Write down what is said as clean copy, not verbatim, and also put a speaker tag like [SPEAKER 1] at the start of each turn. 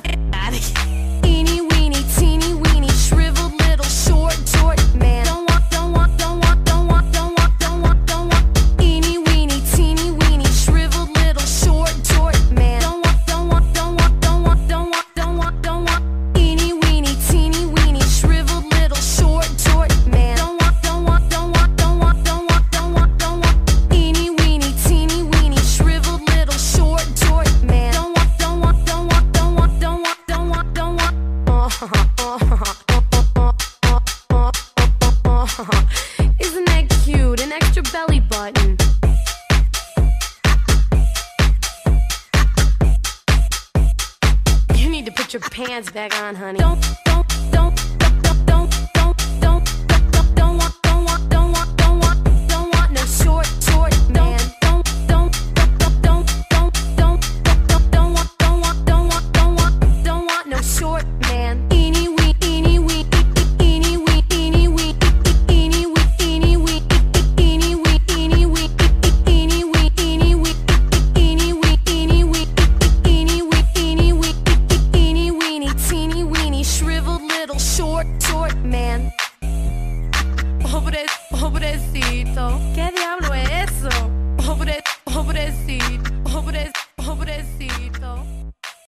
[SPEAKER 1] the f out of here. Eeny weeny, teeny weeny, shriveled little short man. Don't want, don't want, don't want, don't want, don't want, don't want, don't want. Eeny weeny, teeny weeny, shriveled little short man. Don't want, don't want, don't want, don't want, don't want, don't want, don't want. Eeny weeny, teeny weeny, shriveled little short man. Don't want, don't want, don't want, don't want, don't want, don't want, don't want. Eeny weeny, teeny weeny, shriveled little short man. Don't want, don't want, don't want, don't want, don't want, don't want, don't want. Isn't that cute? An extra belly button. You need to put your pants back on, honey. Don't